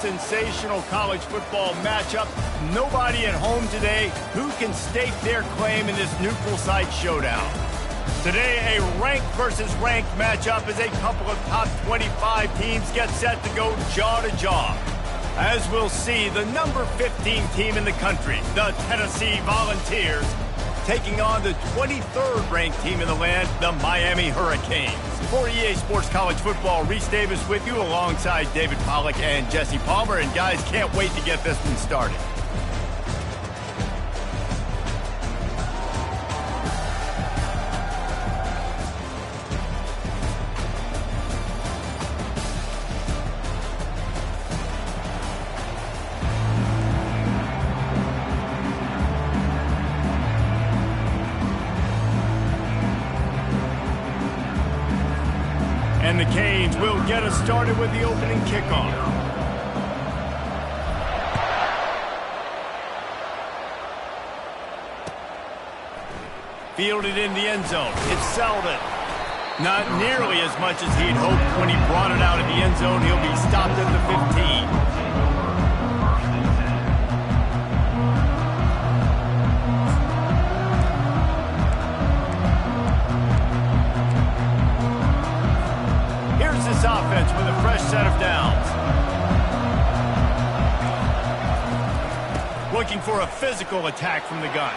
Sensational college football matchup. Nobody at home today who can stake their claim in this neutral site showdown. Today, a ranked versus ranked matchup as a couple of top 25 teams get set to go jaw to jaw. As we'll see, the number 15 team in the country, the Tennessee Volunteers, taking on the 23rd ranked team in the land, the Miami Hurricanes. For EA Sports College Football, Reese Davis with you alongside David Pollack and Jesse Palmer. And guys, can't wait to get this one started. And the Canes will get us started with the opening kickoff. Fielded in the end zone. It's Selden. Not nearly as much as he'd hoped when he brought it out of the end zone. He'll be stopped at the 15. Offense with a fresh set of downs. Looking for a physical attack from the gun.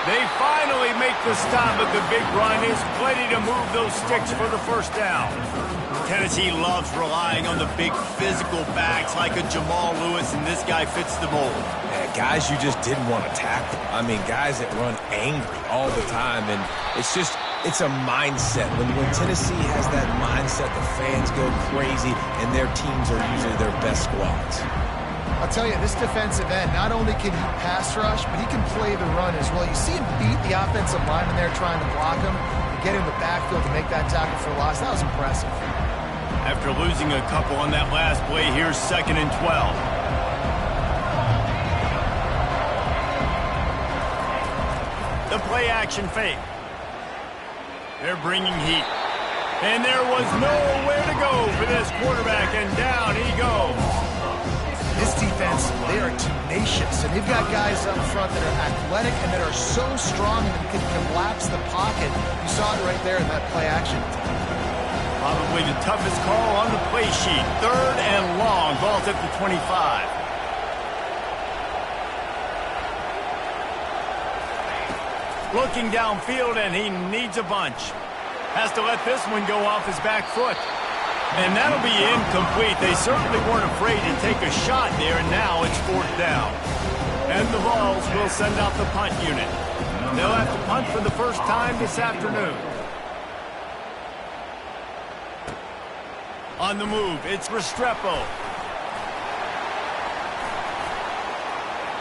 They finally make the stop, but the big run is plenty to move those sticks for the first down. Tennessee loves relying on the big physical backs like a Jamal Lewis, and this guy fits the mold. Yeah, guys you just didn't want to tackle. I mean, guys that run angry all the time, and it's a mindset. When Tennessee has that mindset, the fans go crazy, and their teams are usually their best squads. I'll tell you, this defensive end, not only can he pass rush, but he can play the run as well. You see him beat the offensive lineman there trying to block him and get in the backfield to make that tackle for loss. That was impressive. After losing a couple on that last play, here's 2nd and 12. The play action fake. They're bringing heat. And there was nowhere to go for this quarterback, and down he goes. This defense, they are tenacious, and they've got guys up front that are athletic and that are so strong and can collapse the pocket. You saw it right there in that play action. Probably the toughest call on the play sheet. 3rd and long, ball's at the 25. Looking downfield, and he needs a bunch. Has to let this one go off his back foot. And that'll be incomplete. They certainly weren't afraid to take a shot there, and now it's 4th down. And the Vols will send out the punt unit. They'll have to punt for the first time this afternoon. On the move, it's Restrepo.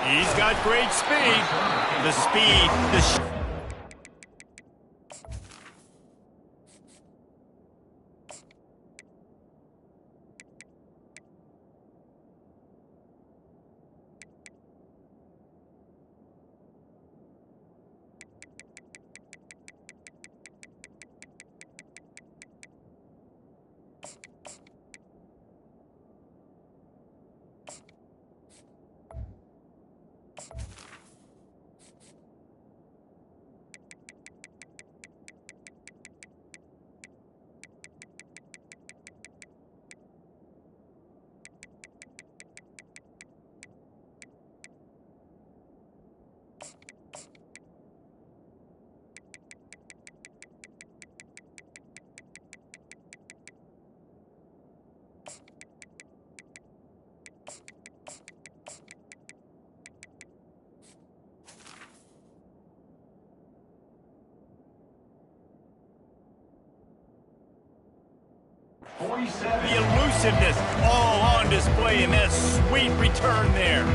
He's got great speed. The speed, the elusiveness all on display in that sweet return there.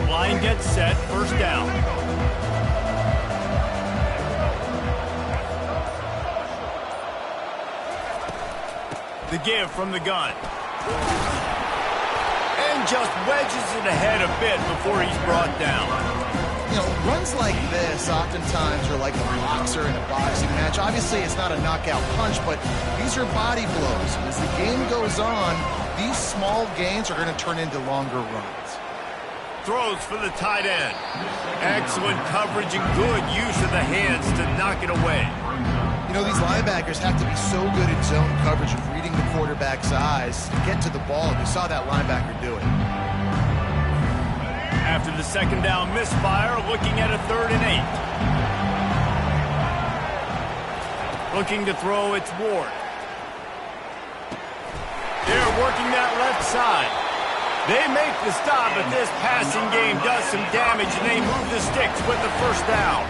Line gets set, first down. The give from the gun. And just wedges it ahead a bit before he's brought down. runs like this oftentimes are like a boxer in a boxing match. Obviously, it's not a knockout punch, but these are body blows. As the game goes on, these small gains are going to turn into longer runs. Throws for the tight end. Excellent coverage and good use of the hands to knock it away. These linebackers have to be so good at zone coverage of reading the quarterback's eyes to get to the ball, and we saw that linebacker do it. After the second down misfire, looking at a 3rd and 8. Looking to throw, it's Ward. They're working that left side. They make the stop, but this passing game does some damage, and they move the sticks with the first down.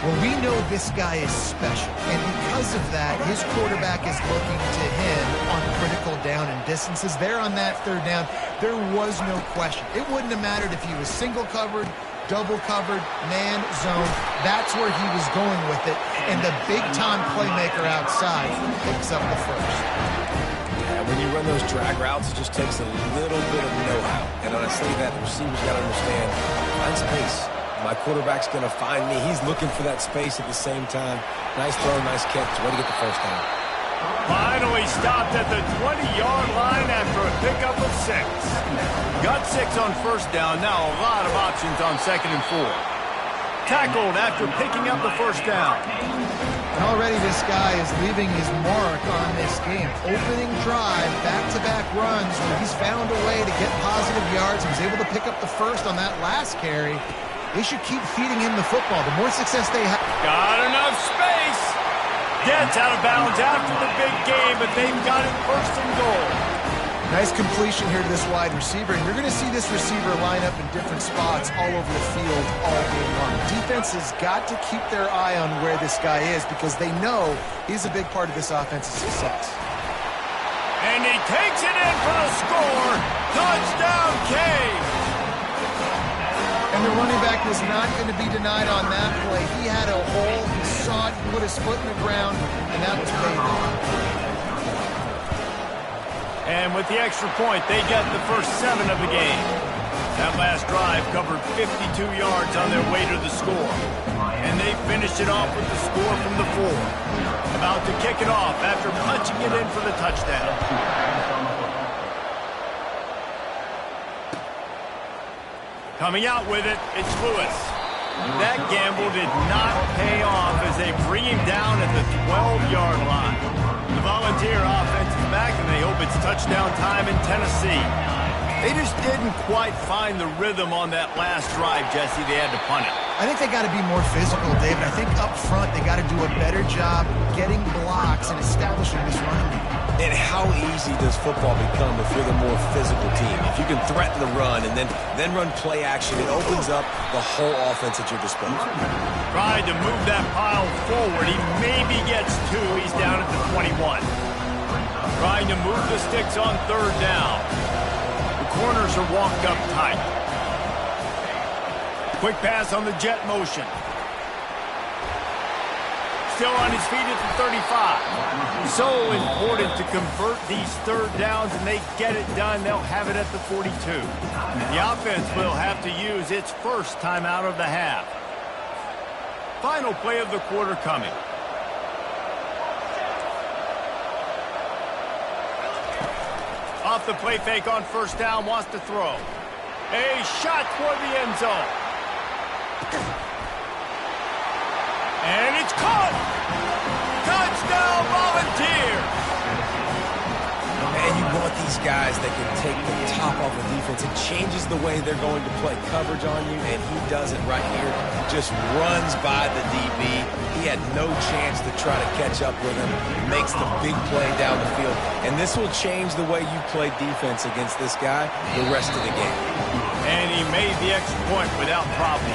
Well, we know this guy is special, and because of that, his quarterback is looking to him on critical down and distances. There on that 3rd down, there was no question. It wouldn't have mattered if he was single covered, double covered, man, zone. That's where he was going with it, and the big-time playmaker outside picks up the first. When you run those drag routes, it just takes a little bit of know-how. And when I say that, the receiver's got to understand, find space. My quarterback's going to find me. He's looking for that space at the same time. Nice throw, nice catch. Way to get the first down. Finally stopped at the 20-yard line after a pickup of 6. Got 6 on first down. Now a lot of options on 2nd and 4. Tackled after picking up the first down. And already this guy is leaving his mark on this game. Opening drive, back-to-back runs where he's found a way to get positive yards. He was able to pick up the first on that last carry. They should keep feeding him the football. The more success they have. Got enough space. Gets out of bounds after the big game, but they've got it 1st and goal. Nice completion here to this wide receiver, and you're going to see this receiver line up in different spots all over the field all game long. Defense has got to keep their eye on where this guy is because they know he's a big part of this offense's success. And he takes it in for the score. Touchdown, Cave. And the running back was not going to be denied on that play. He had a hole, he saw it, put his foot in the ground, and that was payback. And with the extra point, they get the first 7 of the game. That last drive covered 52 yards on their way to the score. And they finished it off with the score from the 4. About to kick it off after punching it in for the touchdown. Coming out with it, it's Lewis. That gamble did not pay off as they bring him down at the 12-yard line. The Volunteer offense is back, and they hope it's touchdown time in Tennessee. They just didn't quite find the rhythm on that last drive, Jesse. They had to punt it. I think they got to be more physical, David. I think up front they got to do a better job getting blocks and establishing this running game. And how easy does football become if you're the more physical team? If you can threaten the run and then run play action, it opens up the whole offense at your disposal. Tried to move that pile forward. He maybe gets 2. He's down at the 21. Trying to move the sticks on 3rd down. The corners are walked up tight. Quick pass on the jet motion. Still on his feet at the 35. So important to convert these 3rd downs, and they get it done. They'll have it at the 42. The offense will have to use its first timeout of the half. Final play of the quarter coming. Off the play fake on 1st down, wants to throw. A shot toward the end zone. And it's caught! Touchdown, Volunteers! And you want these guys that can take the top off of defense. It changes the way they're going to play coverage on you, and he does it right here. Just runs by the DB. He had no chance to try to catch up with him. Makes the big play down the field. And this will change the way you play defense against this guy the rest of the game. And he made the extra point without problem.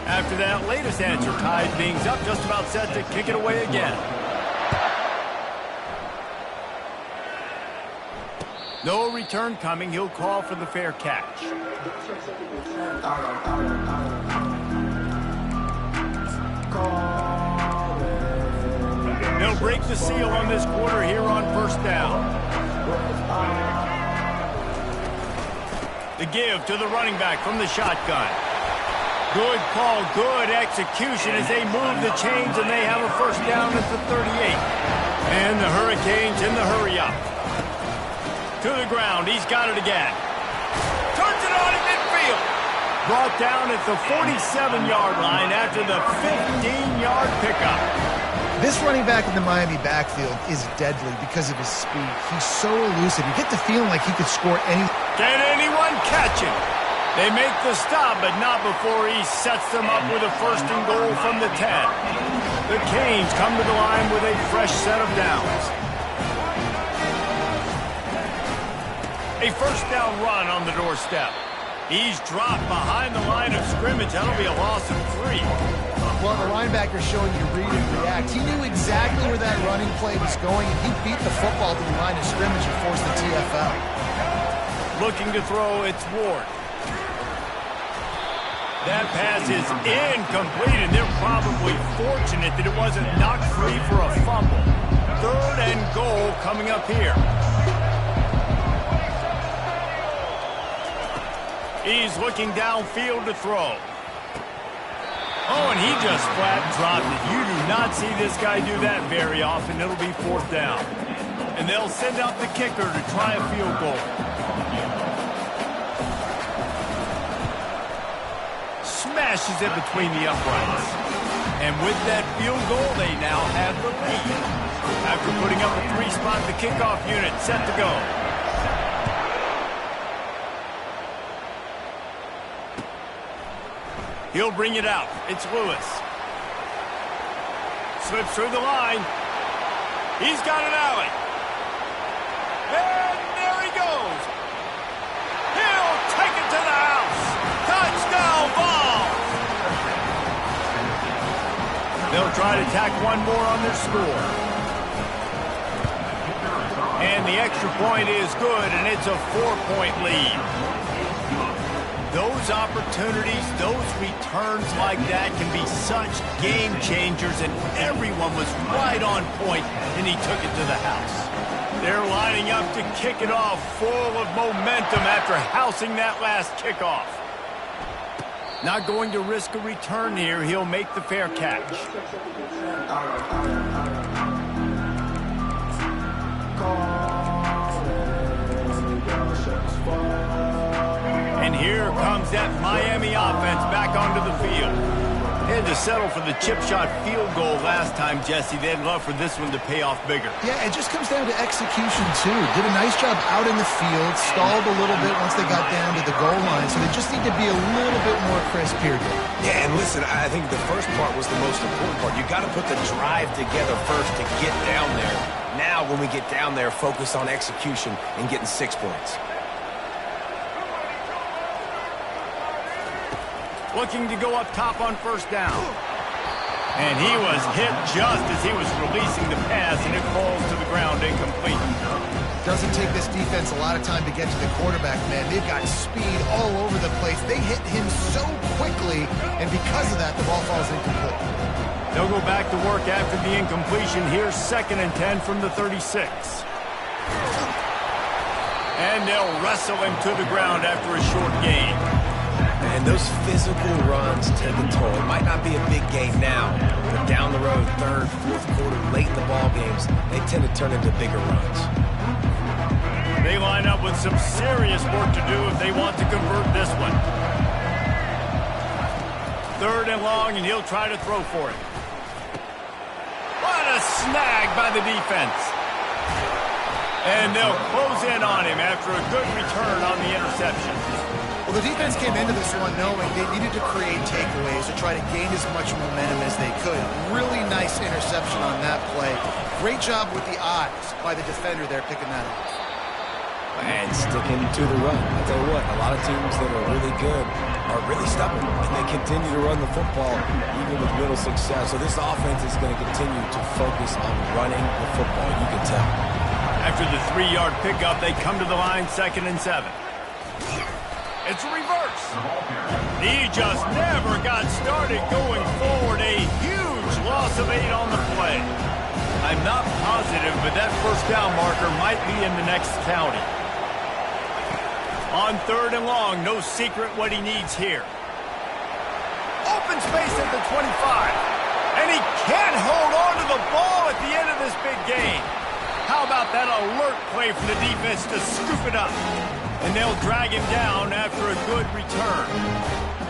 After that latest answer tied things up, just about set to kick it away again. No return coming. He'll call for the fair catch. They'll break the seal on this quarter here on 1st down. The give to the running back from the shotgun. Good call, good execution as they move the chains, and they have a first down at the 38. And the Hurricanes in the hurry-up. To the ground, he's got it again. Turns it on in midfield. Brought down at the 47-yard line after the 15-yard pickup. This running back in the Miami backfield is deadly because of his speed. He's so elusive. You get the feeling like he could score any... Can anyone catch him? They make the stop, but not before he sets them up with a first and goal from the 10. The Canes come to the line with a fresh set of downs. A first down run on the doorstep. He's dropped behind the line of scrimmage. That'll be a loss of 3. Well, the linebacker showing you read and react. He knew exactly where that running play was going, and he beat the football to the line of scrimmage and forced the TFL. Looking to throw, it's Ward. That pass is incomplete, and they're probably fortunate that it wasn't knocked free for a fumble. Third and goal coming up here. He's looking downfield to throw. Oh, and he just flat dropped it. You do not see this guy do that very often. It'll be fourth down. And they'll send out the kicker to try a field goal. Smashes it between the uprights. And with that field goal, they now have the lead. After putting up a 3-spot, the kickoff unit set to go. He'll bring it out. It's Lewis. Slips through the line. He's got an alley. And there he goes. He'll take it to the house. Touchdown ball. They'll try to tack one more on their score. And the extra point is good, and it's a 4-point lead. Those opportunities, those returns like that can be such game changers, and everyone was right on point, and he took it to the house. They're lining up to kick it off full of momentum after housing that last kickoff. Not going to risk a return here. He'll make the fair catch. And here comes that Miami offense back onto the field. They had to settle for the chip shot field goal last time, Jesse. They'd love for this one to pay off bigger. Yeah, it just comes down to execution, too. Did a nice job out in the field, stalled a little bit once they got down to the goal line, so they just need to be a little bit more crisp here. Yeah, and listen, I think the first part was the most important part. You got to put the drive together first to get down there. Now, when we get down there, focus on execution and getting 6 points. Looking to go up top on first down. And he was hit just as he was releasing the pass, and it falls to the ground incomplete. Doesn't take this defense a lot of time to get to the quarterback, man. They've got speed all over the place. They hit him so quickly, and because of that, the ball falls incomplete. They'll go back to work after the incompletion. Here's 2nd and 10 from the 36. And they'll wrestle him to the ground after a short gain. And those physical runs take a toll. It might not be a big game now, but down the road, 3rd, 4th quarter, late in the ball games, they tend to turn into bigger runs. They line up with some serious work to do if they want to convert this one. 3rd and long, and he'll try to throw for it. What a snag by the defense. And they'll close in on him after a good return on the interception. Well, the defense came into this one knowing they needed to create takeaways to try to gain as much momentum as they could. Really nice interception on that play. Great job with the eyes by the defender there picking that up. And sticking to the run. I tell you what, a lot of teams that are really good are really stubborn, and they continue to run the football even with little success. So this offense is going to continue to focus on running the football. You can tell. After the 3-yard pickup, they come to the line 2nd and 7. It's a reverse. He just never got started going forward. A huge loss of 8 on the play. I'm not positive, but that first down marker might be in the next county. On 3rd and long, no secret what he needs here. Open space at the 25. And he can't hold on to the ball at the end of this big game. How about that alert play from the defense to scoop it up? And they'll drag him down after a good return.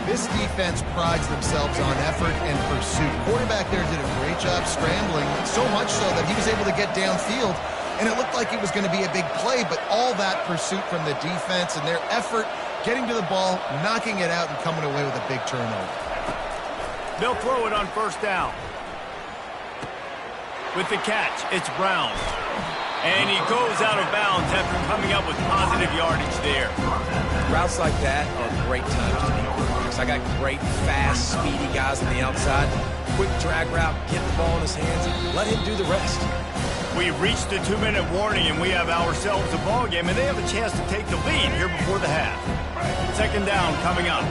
This defense prides themselves on effort and pursuit. Quarterback there did a great job scrambling, so much so that he was able to get downfield, and it looked like it was going to be a big play, but all that pursuit from the defense and their effort getting to the ball, knocking it out, and coming away with a big turnover. They'll throw it on 1st down. With the catch, it's Brown. And he goes out of bounds after coming up with positive yardage there. Routes like that are great times to be quarterbacks. I got great, fast, speedy guys on the outside. Quick drag route, get the ball in his hands, let him do the rest. We reached the 2-minute warning, and we have ourselves a ball game, and they have a chance to take the lead here before the half. 2nd down coming up.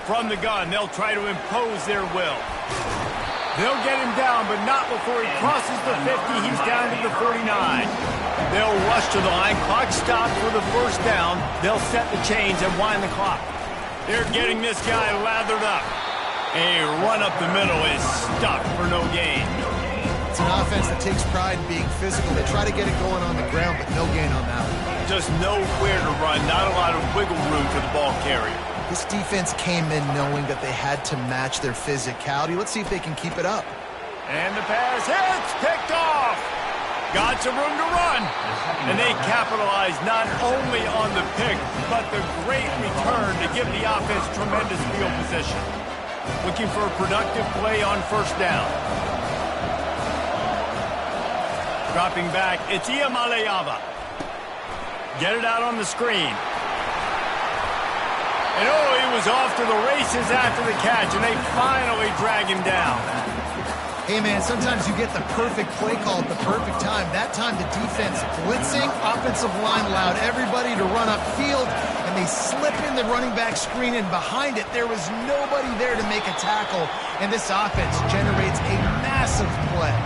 From the gun, they'll try to impose their will. They'll get him down, but not before he crosses the 50. He's down to the 49. They'll rush to the line. Clock stopped for the 1st down. They'll set the chains and wind the clock. They're getting this guy lathered up. A run up the middle is stuck for no gain. It's an offense that takes pride in being physical. They try to get it going on the ground, but no gain on that one. Just nowhere to run. Not a lot of wiggle room for the ball carrier. This defense came in knowing that they had to match their physicality. Let's see if they can keep it up. And the pass hits, picked off. Got some room to run. And they capitalize not only on the pick, but the great return to give the offense tremendous field position. Looking for a productive play on 1st down. Dropping back, it's Iamaleava. Get it out on the screen. And oh, he was off to the races after the catch, and they finally drag him down. Hey, man, sometimes you get the perfect play call at the perfect time. That time the defense blitzing, offensive line allowed everybody to run upfield, and they slip in the running back screen, and behind it there was nobody there to make a tackle, and this offense generates a massive play.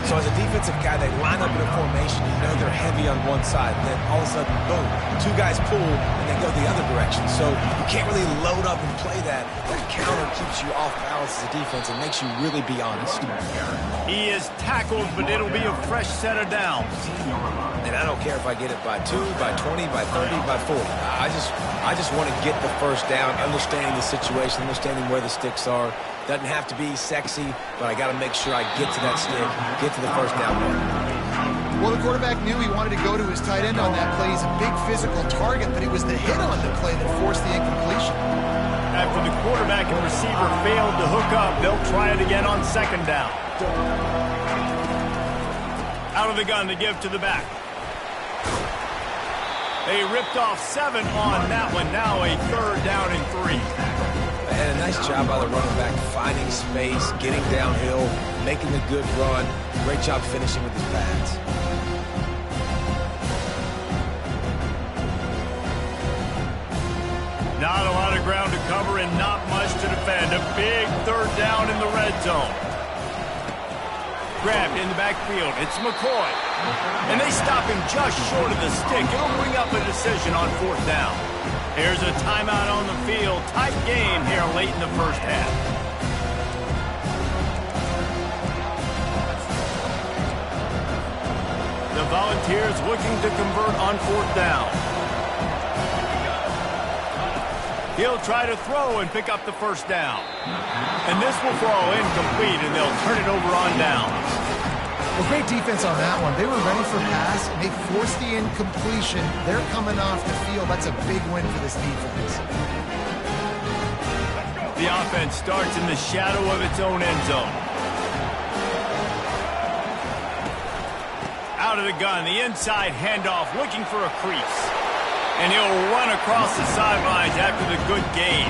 So as a defensive guy, they line up in a formation. You know they're heavy on one side. Then all of a sudden, boom, 2 guys pull, and they go the other direction. So you can't really load up and play that. That counter keeps you off balance as a defense and makes you really be honest. He is tackled, but it'll be a fresh set of downs. And I don't care if I get it by 2, by 20, by 30, by 40. I just want to get the 1st down, understanding the situation, understanding where the sticks are. Doesn't have to be sexy, but I got to make sure I get to that stick, get to the 1st down mark. Well, the quarterback knew he wanted to go to his tight end on that play. He's a big physical target, but it was the hit on the play that forced the incompletion. After the quarterback and receiver failed to hook up, they'll try it again on 2nd down. Out of the gun to give to the back. They ripped off 7 on that one. Now a 3rd down and 3. And a nice job by the running back, finding space, getting downhill, making a good run. Great job finishing with his pads. Not a lot of ground to cover and not much to defend. A big 3rd down in the red zone. Grabbed in the backfield. It's McCoy. And they stop him just short of the stick. It'll bring up a decision on 4th down. Here's a timeout on the field. Tight game here late in the 1st half. The Volunteers looking to convert on 4th down. He'll try to throw and pick up the 1st down. And this will fall incomplete, and they'll turn it over on downs. Well, great defense on that one. They were ready for pass, and they forced the incompletion. They're coming off the field. That's a big win for this defense. The offense starts in the shadow of its own end zone. Out of the gun, the inside handoff, looking for a crease. And he'll run across the sidelines after the good gain.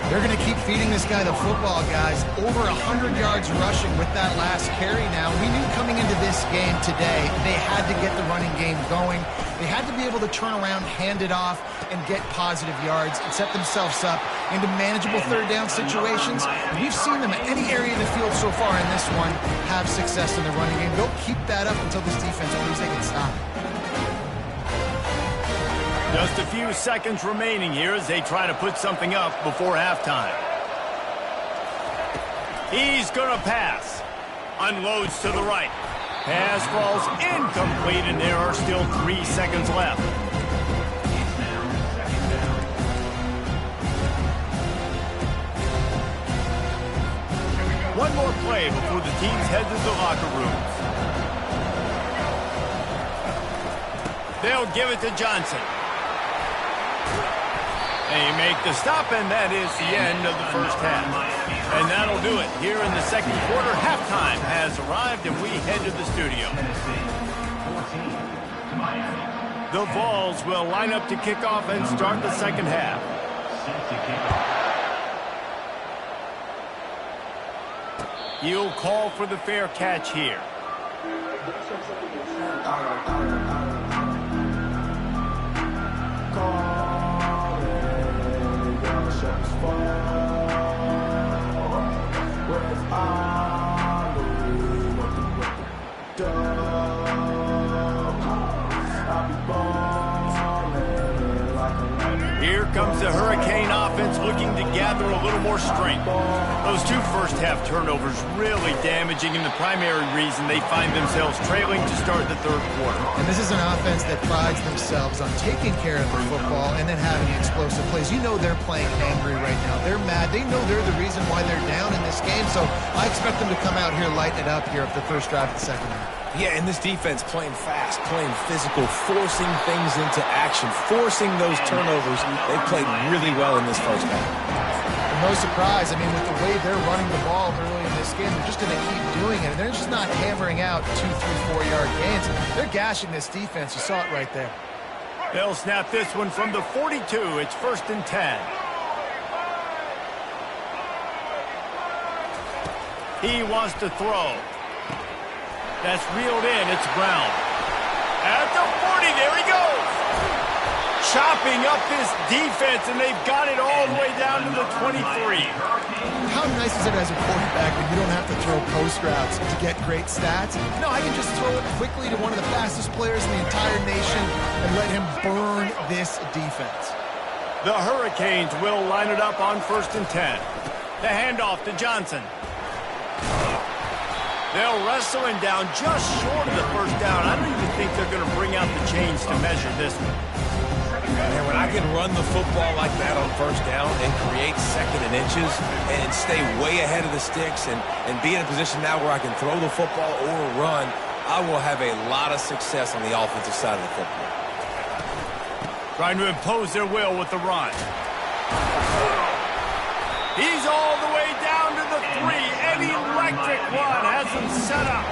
They're going to keep feeding this guy the football, guys. Over 100 yards rushing with that last carry now. We knew coming into this game today they had to get the running game going. They had to be able to turn around, hand it off, and get positive yards and set themselves up into manageable third down situations. And we've seen them at any area of the field so far in this one have success in the running game. They'll keep that up until this defense proves they can stop it. Just a few seconds remaining here as they try to put something up before halftime. He's going to pass. Unloads to the right. Pass falls incomplete, and there are still 3 seconds left. One more play before the teams head to the locker rooms. They'll give it to Johnson. They make the stop, and that is the end of the first half. And that'll do it. Here in the second quarter, halftime has arrived, and we head to the studio. The Vols will line up to kick off and start the second half. He'll call for the fair catch here. Here comes the Hurricane offense looking to gather a little more strength. Those 2 first-half turnovers really damaging, and the primary reason they find themselves trailing to start the third quarter. And this is an offense that prides themselves on taking care of the football and then having explosive plays. You know they're playing angry right now. They're mad. They know they're the reason why they're down in this game, so I expect them to come out here, lighten it up here of the first drive of the second half. Yeah, and this defense playing fast, playing physical, forcing things into action, forcing those turnovers. They played really well in this first half. And no surprise, I mean, with the way they're running the ball early in this game, they're just going to keep doing it. And they're just not hammering out 2, 3, 4-yard gains. They're gashing this defense. You saw it right there. They'll snap this one from the 42. It's 1st and 10. He wants to throw. That's reeled in. It's Brown. At the 40, there he goes. Chopping up this defense, and they've got it all the way down to the 23. How nice is it as a quarterback when you don't have to throw post routes to get great stats? No, I can just throw it quickly to one of the fastest players in the entire nation and let him burn this defense. The Hurricanes will line it up on 1st and 10. The handoff to Johnson. They'll wrestle him down just short of the first down. I don't even think they're going to bring out the chains to measure this one. And when I can run the football like that on first down and create second and inches and stay way ahead of the sticks and be in a position now where I can throw the football or run, I will have a lot of success on the offensive side of the football. Trying to impose their will with the run. He's all the way down to the 3. An electric run has him set up.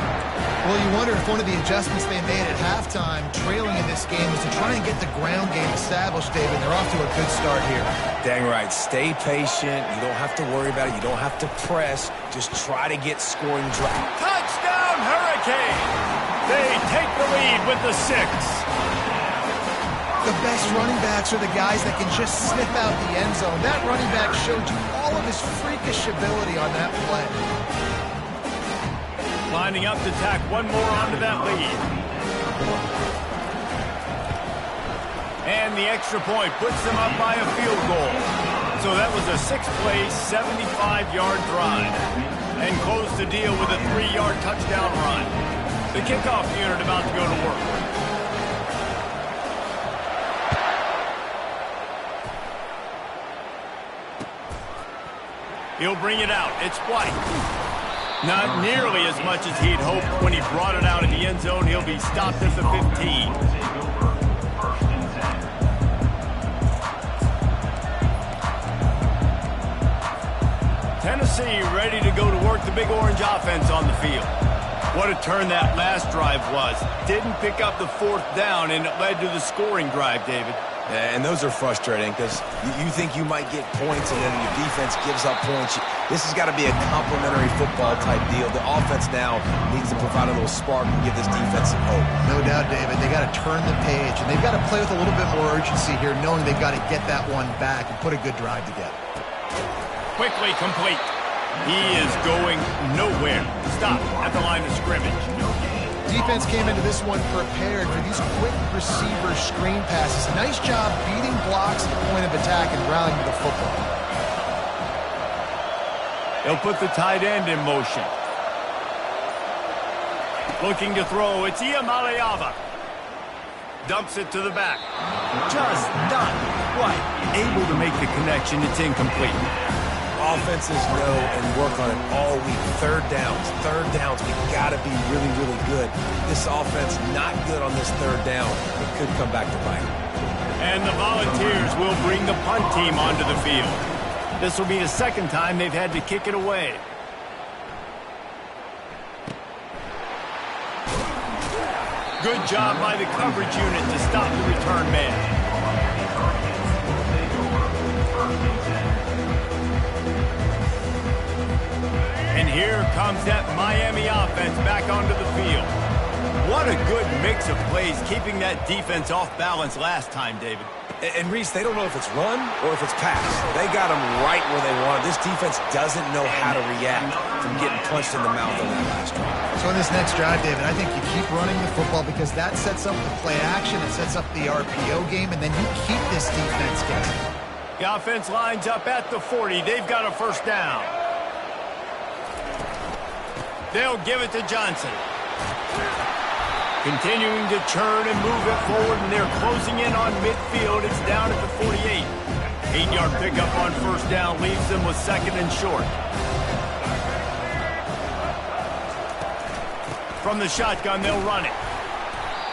Well, you wonder if one of the adjustments they made at halftime, trailing in this game, was to try and get the ground game established, David. They're off to a good start here. Dang right. Stay patient. You don't have to worry about it. You don't have to press. Just try to get scoring drive. Touchdown, Hurricane! They take the lead with the 6. The best running backs are the guys that can just sniff out the end zone. That running back showed you all of his freakish ability on that play. Lining up to tack one more onto that lead. And the extra point puts them up by a field goal. So that was a 6-play, 75-yard drive. And close the deal with a 3-yard touchdown run. The kickoff unit about to go to work. He'll bring it out. It's White. Not nearly as much as he'd hoped when he brought it out in the end zone. He'll be stopped at the 15. Tennessee ready to go to work the Big Orange offense on the field. What a turn that last drive was. Didn't pick up the 4th down, and it led to the scoring drive, David. And those are frustrating because you think you might get points and then your defense gives up points. This has got to be a complementary football type deal. The offense now needs to provide a little spark and give this defense some hope. No doubt, David. They got to turn the page, and they've got to play with a little bit more urgency here, knowing they've got to get that one back and put a good drive together. Quickly complete. He is going nowhere. Stop at the line of scrimmage. Defense came into this one prepared for these quick receiver screen passes. Nice job beating blocks at the point of attack and rallying to the football. They'll put the tight end in motion. Looking to throw. It's Iamaleava. Dumps it to the back. Just not quite able to make the connection. It's incomplete. Offenses know and work on it all week. Third downs. We got to be really, really good. This offense not good on this third down. It could come back to bite. And the Volunteers will bring the punt team onto the field. This will be the second time they've had to kick it away. Good job by the coverage unit to stop the return man. And here comes that Miami offense back onto the field. What a good mix of plays, keeping that defense off balance last time, David. And Reese, they don't know if it's run or if it's pass. They got them right where they want. This defense doesn't know how to react from getting punched in the mouth on that last drive. So in this next drive, David, I think you keep running the football because that sets up the play action, it sets up the RPO game, and then you keep this defense guessing. The offense lines up at the 40. They've got a first down. They'll give it to Johnson. Continuing to churn and move it forward, and they're closing in on midfield. It's down at the 48. 8-yard pickup on first down leaves them with second and short. From the shotgun, they'll run it.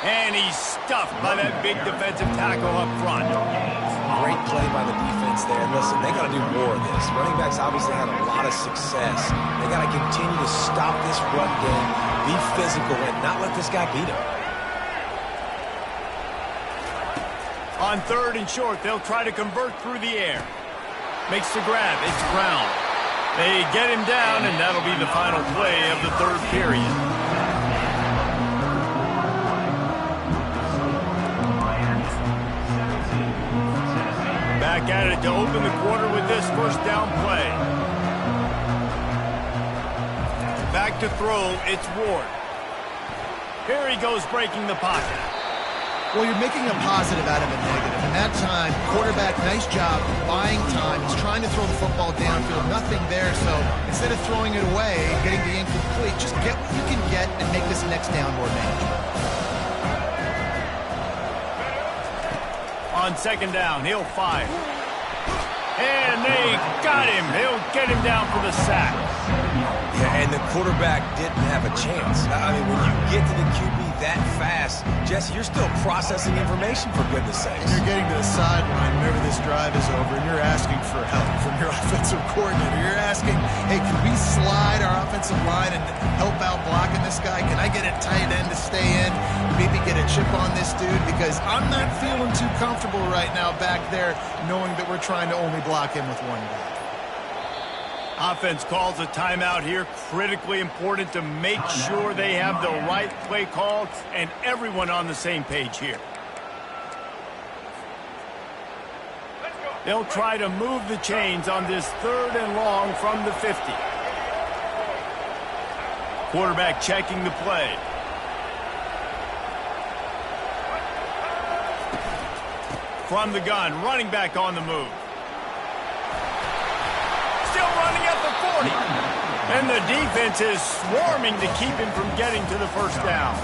And he's stuffed by that big defensive tackle up front. Great play by the defense there. And listen, they got to do more of this. Running backs obviously had a lot of success. They got to continue to stop this run game, be physical, and not let this guy beat him. On third and short, they'll try to convert through the air. Makes the grab. It's Brown. They get him down, and that'll be the final play of the third period. Back at it to open the quarter with this first down play. Back to throw, it's Ward. Here he goes breaking the pocket. Well, you're making a positive out of a negative. And that time, quarterback, nice job buying time. He's trying to throw the football downfield. Nothing there, so instead of throwing it away and getting the incomplete, just get what you can get and make this next down more manageable. On second down, he'll fire. And they got him. He'll get him down for the sack. Yeah, and the quarterback didn't have a chance. I mean, when you get to the QB that fast, Jesse, you're still processing information, for goodness sakes. And you're getting to the sideline whenever this drive is over, and you're asking for help from your offensive coordinator. You're asking, hey, can we slide our offensive line and help out blocking this guy? Can I get a tight end to stay in? Maybe get a chip on this dude? Because I'm not feeling too comfortable right now back there knowing that we're trying to only block him with one guy. Offense calls a timeout here. Critically important to make sure they have the right play call and everyone on the same page here. They'll try to move the chains on this third and long from the 50. Quarterback checking the play. From the gun, running back on the move. Still running at the 40. And the defense is swarming to keep him from getting to the first down.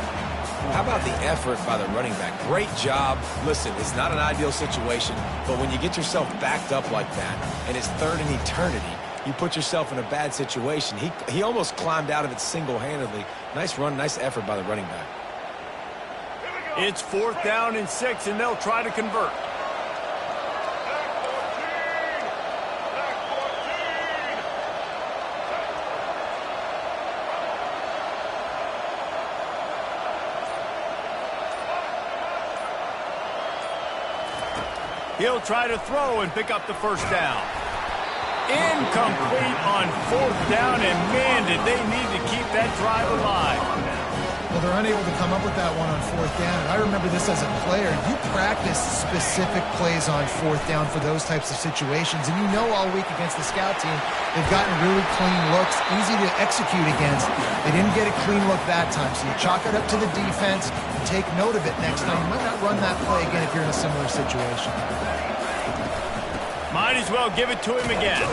How about the effort by the running back? Great job. Listen, it's not an ideal situation, but when you get yourself backed up like that, and it's third in eternity, you put yourself in a bad situation. He almost climbed out of it single-handedly. Nice run, nice effort by the running back. It's 4th down and 6, and they'll try to convert. He'll try to throw and pick up the first down. Incomplete on 4th down, and man, did they need to keep that drive alive. Well, they're unable to come up with that one on 4th down. And I remember this as a player. You practice specific plays on 4th down for those types of situations. And you know all week against the scout team, they've gotten really clean looks, easy to execute against. They didn't get a clean look that time. So you chalk it up to the defense and take note of it next time. You might not run that play again if you're in a similar situation. Might as well give it to him again.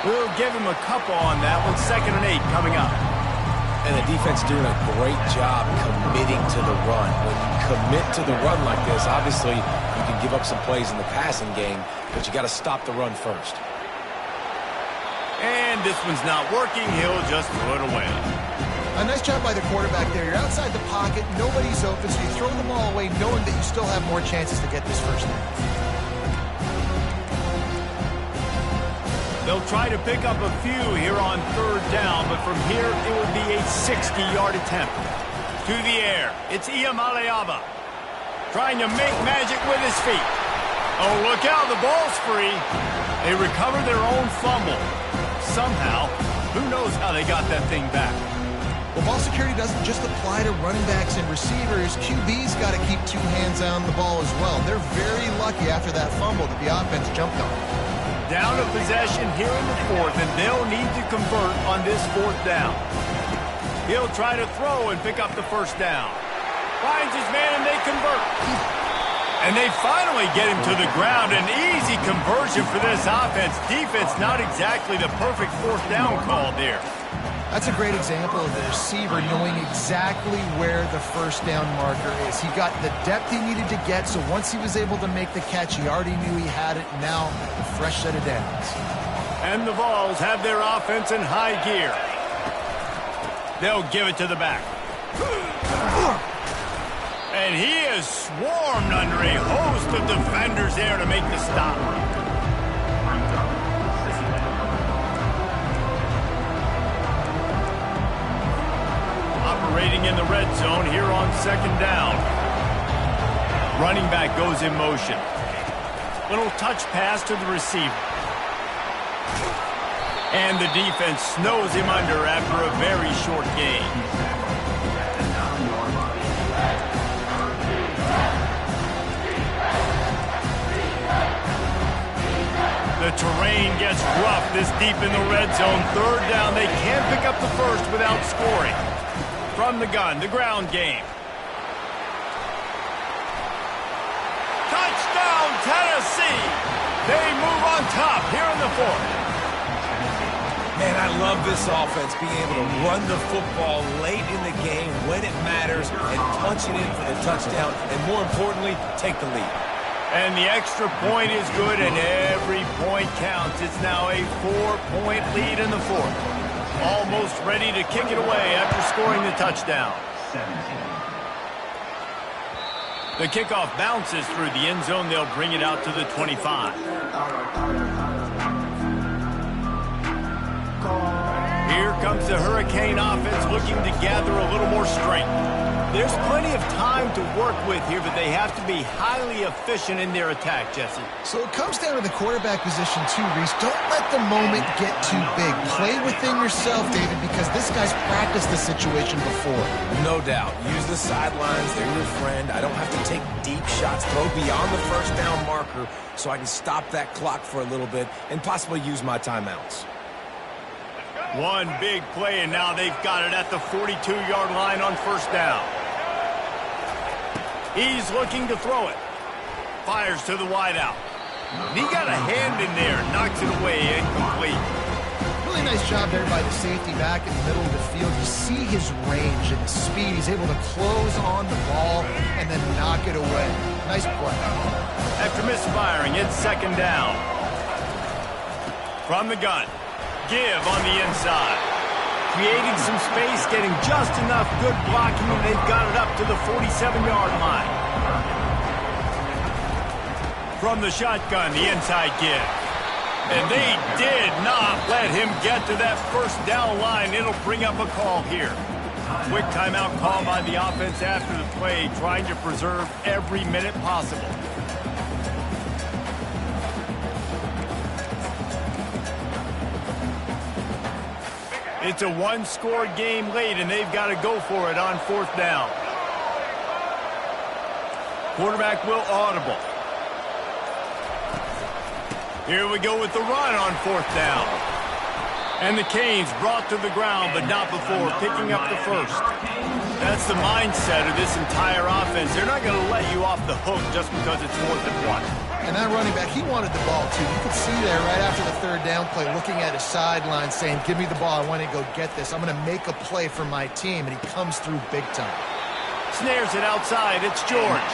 We'll give him a couple on that one. 2nd and 8 coming up. And the defense doing a great job committing to the run. When you commit to the run like this, obviously you can give up some plays in the passing game, but you got to stop the run first. And this one's not working. He'll just throw it away. A nice job by the quarterback there. You're outside the pocket. Nobody's open, so you throw the ball away knowing that you still have more chances to get this first down. They'll try to pick up a few here on 3rd down, but from here it would be a 60-yard attempt. To the air, it's Iamaleava trying to make magic with his feet. Oh, look out, the ball's free. They recover their own fumble. Somehow, who knows how they got that thing back. Well, ball security doesn't just apply to running backs and receivers. QB's got to keep 2 hands on the ball as well. They're very lucky after that fumble that the offense jumped on. Down a possession here in the 4th, and they'll need to convert on this 4th down. He'll try to throw and pick up the first down. Finds his man, and they convert. And they finally get him to the ground. An easy conversion for this offense. Defense, not exactly the perfect 4th down call there. That's a great example of the receiver knowing exactly where the first down marker is. He got the depth he needed to get, so once he was able to make the catch, he already knew he had it. Now, a fresh set of downs. And the Vols have their offense in high gear. They'll give it to the back. And he is swarmed under a host of defenders there to make the stop. Operating in the red zone here on 2nd down. Running back goes in motion. Little touch pass to the receiver. And the defense snows him under after a very short gain. The terrain gets rough this deep in the red zone. 3rd down, they can't pick up the first without scoring. From the gun, the ground game. Touchdown, Tennessee! They move on top here in the 4th. Man, I love this offense, being able to run the football late in the game when it matters and punch it in for the touchdown, and more importantly, take the lead. And the extra point is good, and every point counts. It's now a 4-point lead in the 4th. Almost ready to kick it away after scoring the touchdown. The kickoff bounces through the end zone. They'll bring it out to the 25. Here comes the Hurricane offense looking to gather a little more strength. There's plenty of time to work with here, but they have to be highly efficient in their attack, Jesse. So it comes down to the quarterback position too, Reese. Don't let the moment get too big. Play within yourself, David, because this guy's practiced this situation before. No doubt. Use the sidelines. They're your friend. I don't have to take deep shots, throw beyond the first down marker so I can stop that clock for a little bit and possibly use my timeouts. One big play, and now they've got it at the 42-yard line on 1st down. He's looking to throw it. Fires to the wideout. He got a hand in there, knocks it away, incomplete. Really nice job there by the safety back in the middle of the field. You see his range and speed. He's able to close on the ball and then knock it away. Nice play. After misfiring, it's 2nd down. From the gun. Give on the inside. Creating some space, getting just enough good blocking, and they've got it up to the 47-yard line. From the shotgun, the inside give. And they did not let him get to that first down line. It'll bring up a call here. Quick timeout call by the offense after the play, trying to preserve every minute possible. It's a one-score game late, and they've got to go for it on 4th down. Quarterback will audible. Here we go with the run on 4th down. And the Canes brought to the ground, but not before picking up the first. That's the mindset of this entire offense. They're not going to let you off the hook just because it's 4th and 1. And that running back, he wanted the ball, too. You could see there right after the 3rd down play, looking at his sideline, saying, give me the ball. I want to go get this. I'm going to make a play for my team. And he comes through big time. Snares it outside. It's George.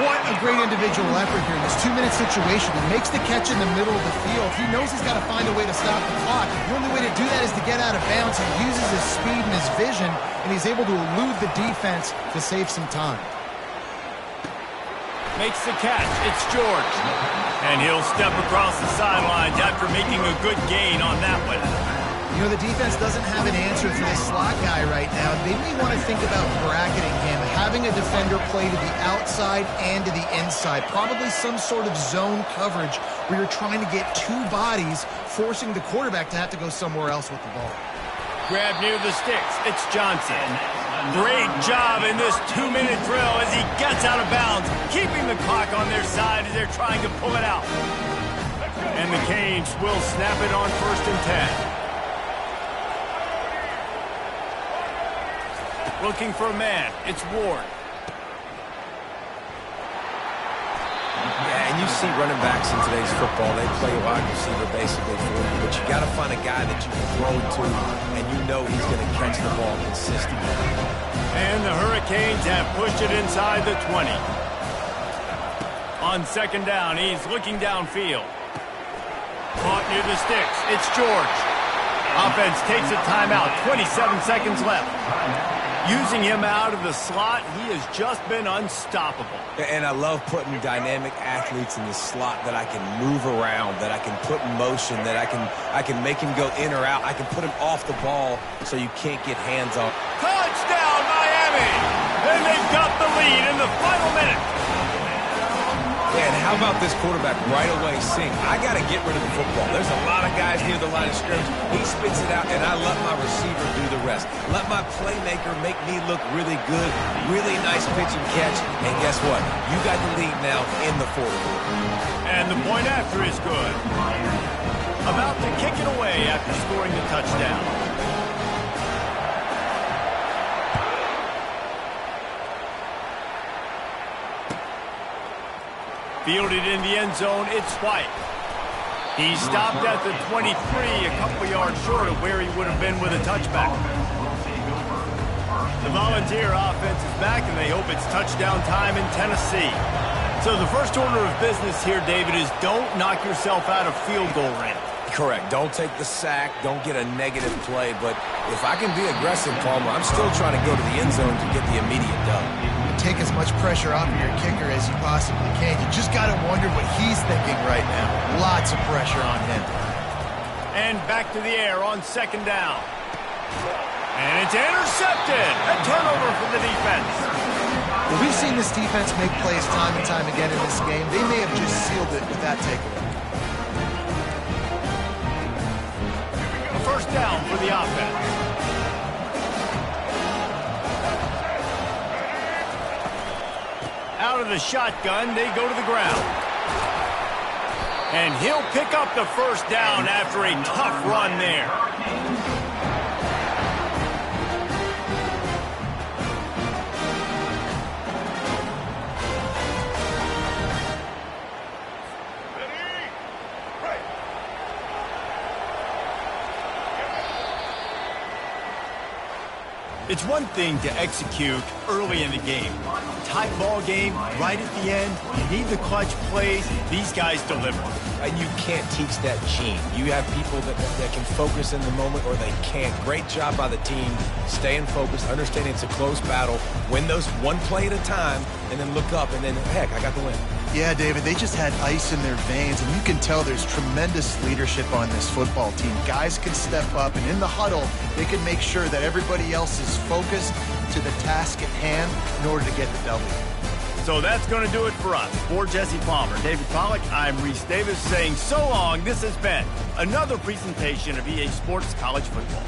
What a great individual effort here in this 2-minute situation. He makes the catch in the middle of the field. He knows he's got to find a way to stop the clock. The only way to do that is to get out of bounds. He uses his speed and his vision, and he's able to elude the defense to save some time. Makes the catch. It's George. And he'll step across the sidelines after making a good gain on that one. You know, the defense doesn't have an answer for this slot guy right now. They may want to think about bracketing him, having a defender play to the outside and to the inside. Probably some sort of zone coverage where you're trying to get 2 bodies, forcing the quarterback to have to go somewhere else with the ball. Grab near the sticks. It's Johnson. Great job in this 2-minute drill as he gets out of bounds, keeping the clock on their side as they're trying to pull it out. And the Canes will snap it on 1st and 10. Looking for a man. It's Ward. Yeah, and you see running backs in today's football, they play a wide receiver basically for you, but you got to find a guy that you can throw to, and you know he's going to catch the ball consistently. And the Hurricanes have pushed it inside the 20. On 2nd down, he's looking downfield. Caught near the sticks. It's George. Offense takes a timeout. 27 seconds left. Using him out of the slot, he has just been unstoppable. And I love putting dynamic athletes in the slot that I can move around, that I can put in motion, that I can make him go in or out. I can put him off the ball so you can't get hands on. Touchdown, Miami! And they've got the lead in the final minute. Yeah, and how about this quarterback right away saying, I got to get rid of the football. There's a lot of guys near the line of scrimmage. He spits it out, and I let my receiver do the rest. Let my playmaker make me look really good. Really nice pitch and catch. And guess what? You got the lead now in the 4th quarter. And the point after is good. About to kick it away after scoring the touchdown. Fielded in the end zone, it's White. He stopped at the 23, a couple yards short of where he would have been with a touchback. The Volunteer offense is back, and they hope it's touchdown time in Tennessee. So the first order of business here, David, is don't knock yourself out of field goal range. Correct. Don't take the sack. Don't get a negative play. But if I can be aggressive, Palmer, I'm still trying to go to the end zone to get the immediate dub. Take as much pressure off of your kicker as you possibly can. You just got to wonder what he's thinking right now. Lots of pressure on him. And back to the air on 2nd down. And it's intercepted. A turnover for the defense. Well, we've seen this defense make plays time and time again in this game. They may have just sealed it with that takeaway. A 1st down for the offense. Out of the shotgun, they go to the ground. And he'll pick up the 1st down after a tough run there. It's one thing to execute early in the game. Tight ball game, right at the end, you need the clutch plays. These guys deliver. And you can't teach that gene. You have people that can focus in the moment or they can't. Great job by the team, staying focused, understanding it's a close battle, win those one play at a time, and then look up, and then, heck, I got the win. Yeah, David, they just had ice in their veins, and you can tell there's tremendous leadership on this football team. Guys can step up, and in the huddle, they can make sure that everybody else is focused to the task at hand in order to get the W. So that's going to do it for us. For Jesse Palmer, David Pollack, I'm Reese Davis saying so long. This has been another presentation of EA Sports College Football.